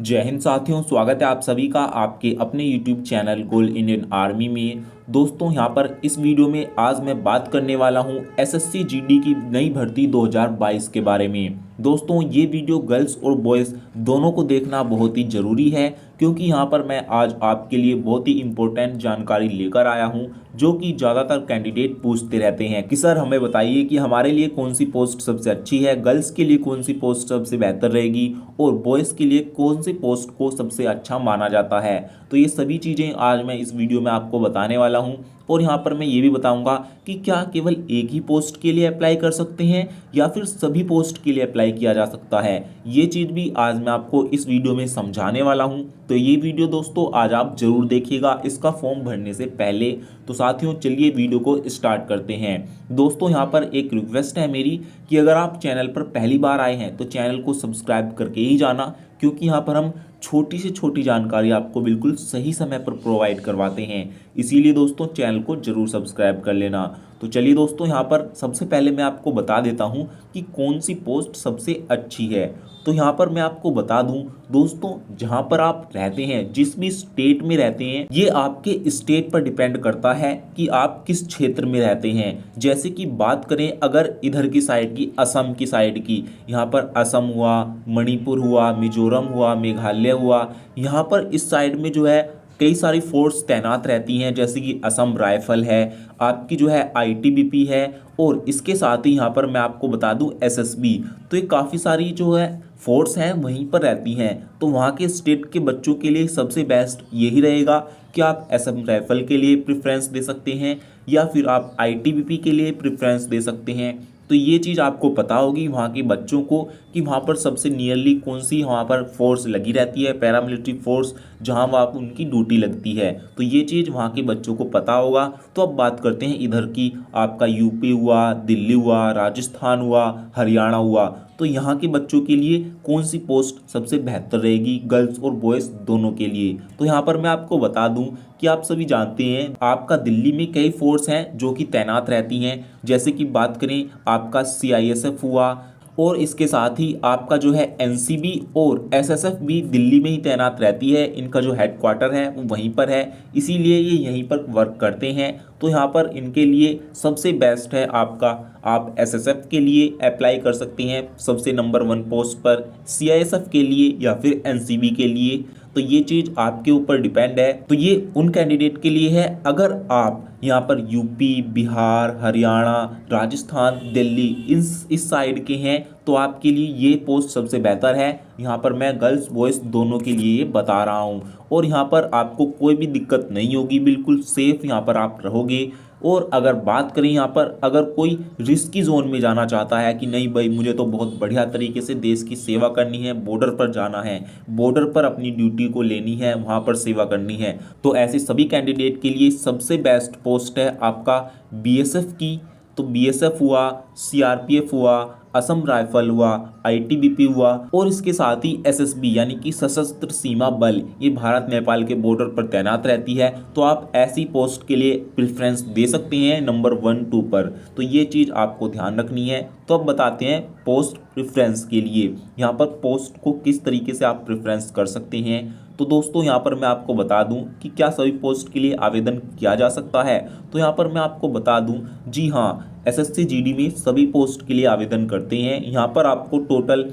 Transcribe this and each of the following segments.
जय हिंद साथियों, स्वागत है आप सभी का आपके अपने YouTube channel gold Indian army में। दोस्तों यहाँ पर इस वीडियो में आज मैं बात करने वाला हूँ एसएससी जीडी की नई भर्ती 2022 के बारे में। दोस्तों ये वीडियो गर्ल्स और बॉयज़ दोनों को देखना बहुत ही ज़रूरी है, क्योंकि यहाँ पर मैं आज आपके लिए बहुत ही इम्पोर्टेंट जानकारी लेकर आया हूँ जो कि ज़्यादातर कैंडिडेट पूछते रहते हैं कि सर हमें बताइए कि हमारे लिए कौन सी पोस्ट सबसे अच्छी है, गर्ल्स के लिए कौन सी पोस्ट सबसे बेहतर रहेगी और बॉयज़ के लिए कौन सी पोस्ट को सबसे अच्छा माना जाता है। तो ये सभी चीज़ें आज मैं इस वीडियो में आपको बताने वाला हूँ। और यहाँ पर मैं ये भी बताऊंगा कि क्या केवल एक ही पोस्ट के लिए अप्लाई कर सकते हैं या फिर सभी पोस्ट के लिए अप्लाई किया जा सकता है। ये चीज़ भी आज मैं आपको इस वीडियो में समझाने वाला हूँ। तो ये वीडियो दोस्तों आज आप जरूर देखिएगा इसका फॉर्म भरने से पहले। तो साथियों चलिए वीडियो को स्टार्ट करते हैं। दोस्तों यहाँ पर एक रिक्वेस्ट है मेरी कि अगर आप चैनल पर पहली बार आए हैं तो चैनल को सब्सक्राइब करके ही जाना, क्योंकि यहाँ पर हम छोटी से छोटी जानकारी आपको बिल्कुल सही समय पर प्रोवाइड करवाते हैं। इसीलिए दोस्तों चैनल को जरूर सब्सक्राइब कर लेना। तो चलिए दोस्तों यहाँ पर सबसे पहले मैं आपको बता देता हूँ कि कौन सी पोस्ट सबसे अच्छी है। तो यहाँ पर मैं आपको बता दूं दोस्तों, जहाँ पर आप रहते हैं, जिस भी स्टेट में रहते हैं, ये आपके स्टेट पर डिपेंड करता है कि आप किस क्षेत्र में रहते हैं। जैसे कि बात करें अगर इधर की साइड की, असम की साइड की, यहाँ पर असम हुआ, मणिपुर हुआ, मिजोरम हुआ, मेघालय हुआ, यहाँ पर इस साइड में जो है कई सारी फोर्स तैनात रहती हैं, जैसे कि असम राइफल है, आपकी जो है आईटीबीपी है, और इसके साथ ही यहाँ पर मैं आपको बता दूं एसएसबी। तो ये काफ़ी सारी जो है फोर्स हैं वहीं पर रहती हैं। तो वहाँ के स्टेट के बच्चों के लिए सबसे बेस्ट यही रहेगा कि आप असम राइफल के लिए प्रेफरेंस दे सकते हैं या फिर आप आईटीबीपी के लिए प्रेफरेंस दे सकते हैं। तो ये चीज़ आपको पता होगी वहाँ के बच्चों को कि वहाँ पर सबसे नियरली कौन सी वहाँ पर फोर्स लगी रहती है, पैरामिलिट्री फोर्स, जहाँ वहाँ पर उनकी ड्यूटी लगती है। तो ये चीज़ वहाँ के बच्चों को पता होगा। तो अब बात करते हैं इधर की, आपका यूपी हुआ, दिल्ली हुआ, राजस्थान हुआ, हरियाणा हुआ। तो यहाँ के बच्चों के लिए कौन सी पोस्ट सबसे बेहतर रहेगी, गर्ल्स और बॉयज़ दोनों के लिए। तो यहाँ पर मैं आपको बता दूं कि आप सभी जानते हैं आपका दिल्ली में कई फोर्स हैं जो कि तैनात रहती हैं। जैसे कि बात करें आपका सीआईएसएफ हुआ, और इसके साथ ही आपका जो है एनसीबी और एसएसएफ भी दिल्ली में ही तैनात रहती है। इनका जो हेडक्वार्टर है वो वहीं पर है, इसीलिए ये यहीं पर वर्क करते हैं। तो यहाँ पर इनके लिए सबसे बेस्ट है आपका, आप एसएसएफ के लिए अप्लाई कर सकते हैं सबसे नंबर 1 पोस्ट पर, सीआईएसएफ के लिए या फिर एनसीबी के लिए। तो ये चीज़ आपके ऊपर डिपेंड है। तो ये उन कैंडिडेट के लिए है अगर आप यहाँ पर यूपी, बिहार, हरियाणा, राजस्थान, दिल्ली इस साइड के हैं तो आपके लिए ये पोस्ट सबसे बेहतर है। यहाँ पर मैं गर्ल्स बॉयज़ दोनों के लिए ये बता रहा हूँ, और यहाँ पर आपको कोई भी दिक्कत नहीं होगी, बिल्कुल सेफ यहाँ पर आप रहोगे। और अगर बात करें यहाँ पर अगर कोई रिस्की जोन में जाना चाहता है कि नहीं भाई मुझे तो बहुत बढ़िया तरीके से देश की सेवा करनी है, बॉर्डर पर जाना है, बॉर्डर पर अपनी ड्यूटी को लेनी है, वहाँ पर सेवा करनी है, तो ऐसे सभी कैंडिडेट के लिए सबसे बेस्ट पोस्ट है आपका बीएसएफ की। तो बीएसएफ हुआ, सीआरपीएफ हुआ, असम राइफल हुआ, आईटीबीपी हुआ, और इसके साथ ही एसएसबी यानी कि सशस्त्र सीमा बल, ये भारत नेपाल के बॉर्डर पर तैनात रहती है। तो आप ऐसी पोस्ट के लिए प्रेफरेंस दे सकते हैं नंबर 1, 2 पर। तो ये चीज़ आपको ध्यान रखनी है। तो अब बताते हैं पोस्ट प्रेफरेंस के लिए यहाँ पर पोस्ट को किस तरीके से आप प्रेफरेंस कर सकते हैं। तो दोस्तों यहाँ पर मैं आपको बता दूं कि क्या सभी पोस्ट के लिए आवेदन किया जा सकता है। तो यहाँ पर मैं आपको बता दूं, जी हाँ, एसएससी जीडी में सभी पोस्ट के लिए आवेदन करते हैं। यहाँ पर आपको टोटल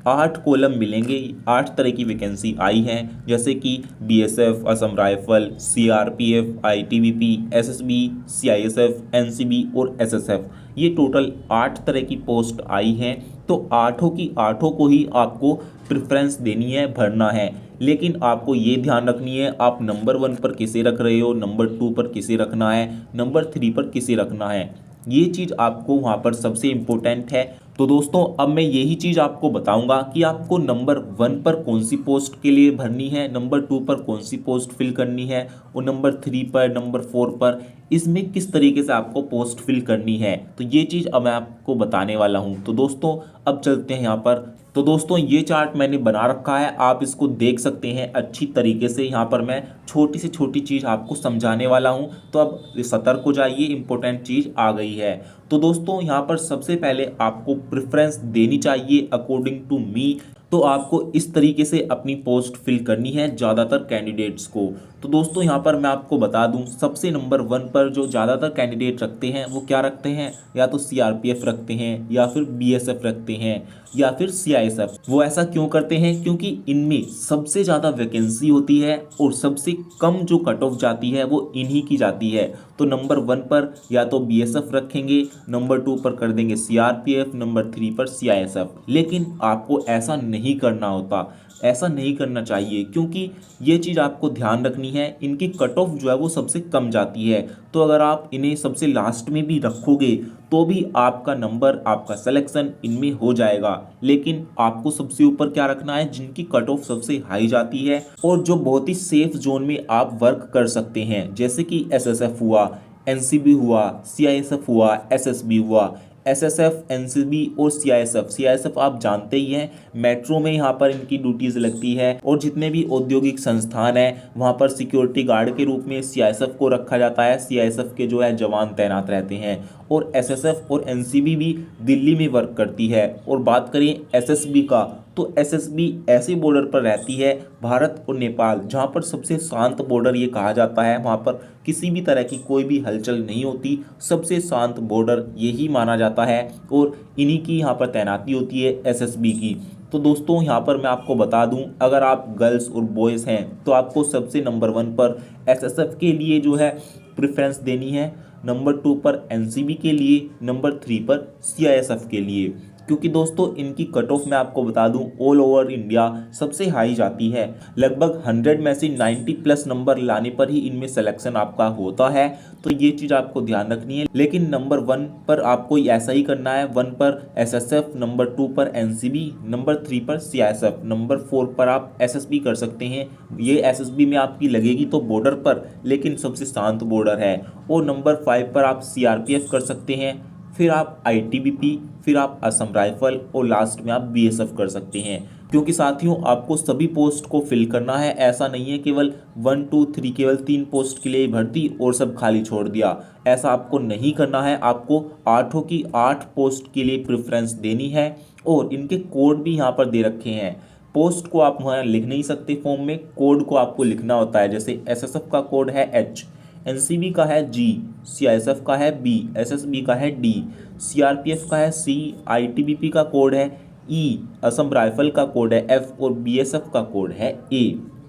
8 कॉलम मिलेंगे, 8 तरह की वैकेंसी आई हैं, जैसे कि BSF, Assam rifle, CRPF, ITBP, SSB, CISF, NCB और एसएसएफ। ये टोटल 8 तरह की पोस्ट आई हैं। तो आठों की आठों को ही आपको प्रेफरेंस देनी है, भरना है। लेकिन आपको ये ध्यान रखनी है आप नंबर 1 पर किसे रख रहे हो, नंबर 2 पर किसे रखना है, नंबर 3 पर किसे रखना है। ये चीज़ आपको वहाँ पर सबसे इम्पोर्टेंट है। तो दोस्तों अब मैं यही चीज़ आपको बताऊंगा कि आपको नंबर 1 पर कौन सी पोस्ट के लिए भरनी है, नंबर 2 पर कौन सी पोस्ट फिल करनी है, और नंबर 3 पर, नंबर 4 पर इसमें किस तरीके से आपको पोस्ट फिल करनी है। तो ये चीज़ अब मैं आपको बताने वाला हूँ। तो दोस्तों अब चलते हैं यहाँ पर। तो दोस्तों ये चार्ट मैंने बना रखा है, आप इसको देख सकते हैं अच्छी तरीके से। यहाँ पर मैं छोटी से छोटी चीज़ आपको समझाने वाला हूँ, तो अब सतर्क हो जाइए, इंपॉर्टेंट चीज़ आ गई है। तो दोस्तों यहाँ पर सबसे पहले आपको प्रेफरेंस देनी चाहिए अकॉर्डिंग टू मी तो आपको इस तरीके से अपनी पोस्ट फिल करनी है ज़्यादातर कैंडिडेट्स को। तो दोस्तों यहाँ पर मैं आपको बता दूं, सबसे नंबर 1 पर जो ज़्यादातर कैंडिडेट रखते हैं वो क्या रखते हैं, या तो सीआरपीएफ रखते हैं, या फिर बीएसएफ रखते हैं, या फिर सीआईएसएफ। वो ऐसा क्यों करते हैं, क्योंकि इनमें सबसे ज़्यादा वैकेंसी होती है और सबसे कम जो कट ऑफ जाती है वो इन्हीं की जाती है। तो नंबर 1 पर या तो बीएसएफ रखेंगे, नंबर 2 पर कर देंगे सीआरपीएफ, नंबर 3 पर सीआईएसएफ। लेकिन आपको ऐसा नहीं करना होता, ऐसा नहीं करना चाहिए, क्योंकि ये चीज़ आपको ध्यान रखनी है, इनकी कट ऑफ जो है वो सबसे कम जाती है। तो अगर आप इन्हें सबसे लास्ट में भी रखोगे तो भी आपका नंबर, आपका सिलेक्शन इनमें हो जाएगा। लेकिन आपको सबसे ऊपर क्या रखना है, जिनकी कट ऑफ सबसे हाई जाती है और जो बहुत ही सेफ जोन में आप वर्क कर सकते हैं, जैसे कि एसएसएफ हुआ, एनसीबी हुआ, सीआईएसएफ हुआ, एसएसबी हुआ। एसएसएफ, एनसीबी और सीआईएसएफ आप जानते ही हैं, मेट्रो में यहाँ पर इनकी ड्यूटीज लगती है, और जितने भी औद्योगिक संस्थान हैं वहाँ पर सिक्योरिटी गार्ड के रूप में सीआईएसएफ को रखा जाता है। सीआईएसएफ के जो है जवान तैनात रहते हैं, और एसएसएफ और एनसीबी भी दिल्ली में वर्क करती है। और बात करें एसएसबी का, तो एसएसबी ऐसे बॉर्डर पर रहती है भारत और नेपाल, जहाँ पर सबसे शांत बॉर्डर ये कहा जाता है। वहाँ पर किसी भी तरह की कोई भी हलचल नहीं होती, सबसे शांत बॉर्डर यही माना जाता है, और इन्हीं की यहाँ पर तैनाती होती है एसएसबी की। तो दोस्तों यहाँ पर मैं आपको बता दूं, अगर आप गर्ल्स और बॉयज़ हैं तो आपको सबसे नंबर 1 पर एसएसएफ के लिए जो है प्रेफरेंस देनी है, नंबर 2 पर एनसीबी के लिए, नंबर 3 पर सीआईएसएफ के लिए। क्योंकि दोस्तों इनकी कट ऑफ मैं आपको बता दूं, ऑल ओवर इंडिया सबसे हाई जाती है। लगभग 100 में से 90 प्लस नंबर लाने पर ही इनमें सिलेक्शन आपका होता है। तो ये चीज़ आपको ध्यान रखनी है। लेकिन नंबर 1 पर आपको ऐसा ही करना है, 1 पर एसएसएफ, नंबर 2 पर एनसीबी, नंबर 3 पर सीआईएसएफ, नंबर 4 पर आप एसएसबी कर सकते हैं। ये एसएसबी में आपकी लगेगी तो बॉर्डर पर, लेकिन सबसे शांत बॉर्डर है। और नंबर 5 पर आप सीआरपीएफ कर सकते हैं, फिर आप आईटीबीपी, फिर आप असम राइफल, और लास्ट में आप बीएसएफ कर सकते हैं। क्योंकि साथियों आपको सभी पोस्ट को फिल करना है, ऐसा नहीं है केवल 1 2 3 केवल 3 पोस्ट के लिए भर्ती और सब खाली छोड़ दिया, ऐसा आपको नहीं करना है। आपको 8 की 8 पोस्ट के लिए प्रेफरेंस देनी है, और इनके कोड भी यहाँ पर दे रखे हैं। पोस्ट को आप वहाँ लिख नहीं सकते फॉर्म में, कोड को आपको लिखना होता है। जैसे एसएसएफ का कोड है H, एनसीबी का है G, सीआईएसएफ का है B, एसएसबी का है D, सीआरपीएफ का है C, आईटीबीपी का कोड है E, असम राइफल का कोड है F, और बीएसएफ का कोड है A।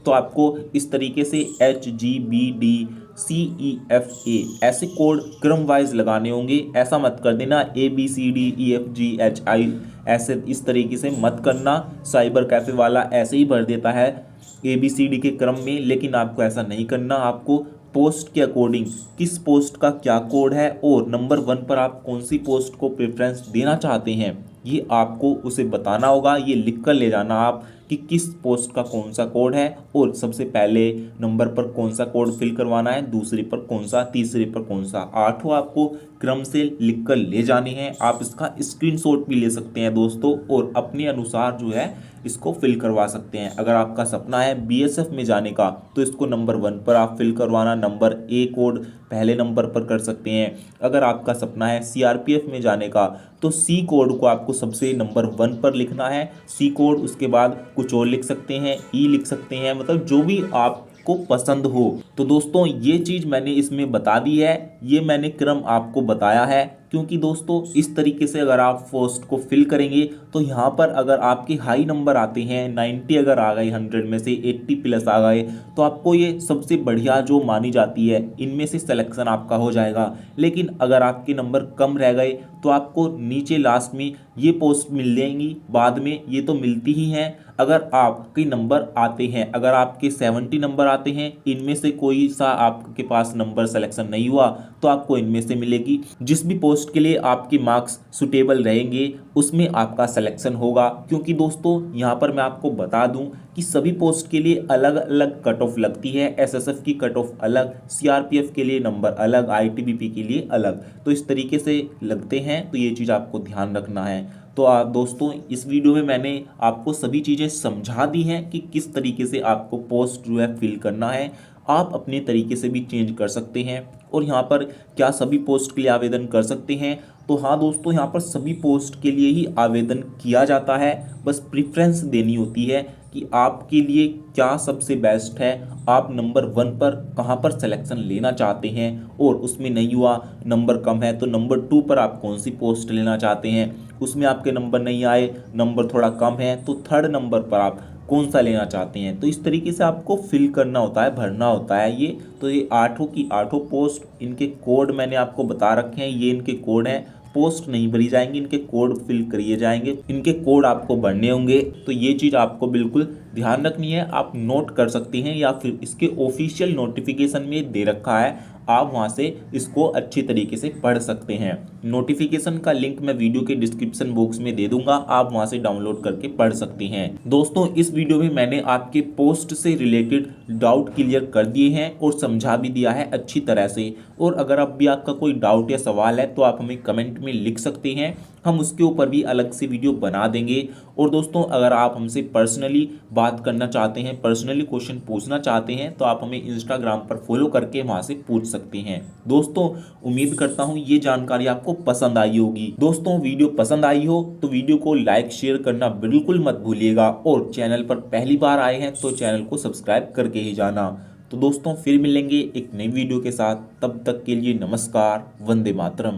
तो आपको इस तरीके से HGBDCEFA ऐसे कोड क्रम वाइज लगाने होंगे। ऐसा मत कर देना ABCDEFGHI, ऐसे इस तरीके से मत करना। साइबर कैफे वाला ऐसे ही भर देता है ABCD के क्रम में, लेकिन आपको ऐसा नहीं करना। आपको पोस्ट के अकॉर्डिंग किस पोस्ट का क्या कोड है और नंबर 1 पर आप कौन सी पोस्ट को प्रेफरेंस देना चाहते हैं, ये आपको उसे बताना होगा। ये लिख कर ले जाना आप कि किस पोस्ट का कौन सा कोड है, और सबसे पहले नंबर पर कौन सा कोड फिल करवाना है, दूसरे पर कौन सा, तीसरे पर कौन सा। 8 आपको क्रम से लिख कर ले जाने हैं। आप इसका स्क्रीनशॉट भी ले सकते हैं दोस्तों, और अपने अनुसार जो है इसको फिल करवा सकते हैं। अगर आपका सपना है बीएसएफ में जाने का तो इसको नंबर 1 पर आप फिल करवाना, नंबर A कोड पहले नंबर पर कर सकते हैं। अगर आपका सपना है सीआरपीएफ में जाने का तो C कोड को आपको सबसे नंबर 1 पर लिखना है, C कोड, उसके बाद कुछ और लिख सकते हैं, E लिख सकते हैं, मतलब जो भी आपको पसंद हो। तो दोस्तों ये चीज़ मैंने इसमें बता दी है, ये मैंने क्रम आपको बताया है, क्योंकि दोस्तों इस तरीके से अगर आप पोस्ट को फिल करेंगे तो यहाँ पर अगर आपके हाई नंबर आते हैं, 90 अगर आ गए, 100 में से 80 प्लस आ गए, तो आपको ये सबसे बढ़िया जो मानी जाती है इनमें से सिलेक्शन आपका हो जाएगा। लेकिन अगर आपके नंबर कम रह गए तो आपको नीचे लास्ट में ये पोस्ट मिल जाएंगी, बाद में ये तो मिलती ही हैं। अगर आपके नंबर आते हैं, अगर आपके 70 नंबर आते हैं, इनमें से कोई सा आपके पास नंबर सिलेक्शन नहीं हुआ तो आपको इनमें से मिलेगी। जिस भी पोस्ट के लिए आपके मार्क्स सुटेबल रहेंगे उसमें आपका सिलेक्शन होगा। क्योंकि दोस्तों यहाँ पर मैं आपको बता दूं कि सभी पोस्ट के लिए अलग अलग कट ऑफ लगती है। एसएसएफ की कट ऑफ अलग, सीआरपीएफ के लिए नंबर अलग, आईटीबीपी के लिए अलग, तो इस तरीके से लगते हैं। तो ये चीज़ आपको ध्यान रखना है। तो दोस्तों इस वीडियो में मैंने आपको सभी चीज़ें समझा दी हैं कि किस तरीके से आपको पोस्ट जो है फिल करना है। आप अपने तरीके से भी चेंज कर सकते हैं और यहाँ पर क्या सभी पोस्ट के लिए आवेदन कर सकते हैं। तो हाँ दोस्तों, यहाँ पर सभी पोस्ट के लिए ही आवेदन किया जाता है, बस प्रेफरेंस देनी होती है कि आपके लिए क्या सबसे बेस्ट है, आप नंबर 1 पर कहाँ पर सिलेक्शन लेना चाहते हैं और उसमें नहीं हुआ, नंबर कम है तो नंबर 2 पर आप कौन सी पोस्ट लेना चाहते हैं, उसमें आपके नंबर नहीं आए, नंबर थोड़ा कम है तो 3rd नंबर पर आप कौन सा लेना चाहते हैं। तो इस तरीके से आपको फिल करना होता है, भरना होता है ये। तो ये 8 की 8 पोस्ट, इनके कोड मैंने आपको बता रखे हैं, ये इनके कोड हैं। पोस्ट नहीं भरी जाएंगी, इनके कोड फिल करिए जाएंगे, इनके कोड आपको भरने होंगे। तो ये चीज़ आपको बिल्कुल ध्यान रखनी है, आप नोट कर सकते हैं या फिर इसके ऑफिशियल नोटिफिकेशन में दे रखा है, आप वहां से इसको अच्छी तरीके से पढ़ सकते हैं। नोटिफिकेशन का लिंक मैं वीडियो के डिस्क्रिप्शन बॉक्स में दे दूंगा, आप वहां से डाउनलोड करके पढ़ सकते हैं। दोस्तों इस वीडियो में मैंने आपके पोस्ट से रिलेटेड डाउट क्लियर कर दिए हैं और समझा भी दिया है अच्छी तरह से। और अगर अब भी आपका कोई डाउट या सवाल है तो आप हमें कमेंट में लिख सकते हैं, हम उसके ऊपर भी अलग से वीडियो बना देंगे। और दोस्तों अगर आप हमसे पर्सनली बात करना चाहते हैं, पर्सनली क्वेश्चन पूछना चाहते हैं तो आप हमें इंस्टाग्राम पर फॉलो करके वहां से पूछ सकते हैं। दोस्तों उम्मीद करता हूं ये जानकारी आपको पसंद आई होगी। दोस्तों वीडियो पसंद आई हो तो वीडियो को लाइक शेयर करना बिल्कुल मत भूलिएगा और चैनल पर पहली बार आए हैं तो चैनल को सब्सक्राइब करके ही जाना। तो दोस्तों फिर मिलेंगे एक नई वीडियो के साथ, तब तक के लिए नमस्कार, वंदे मातरम।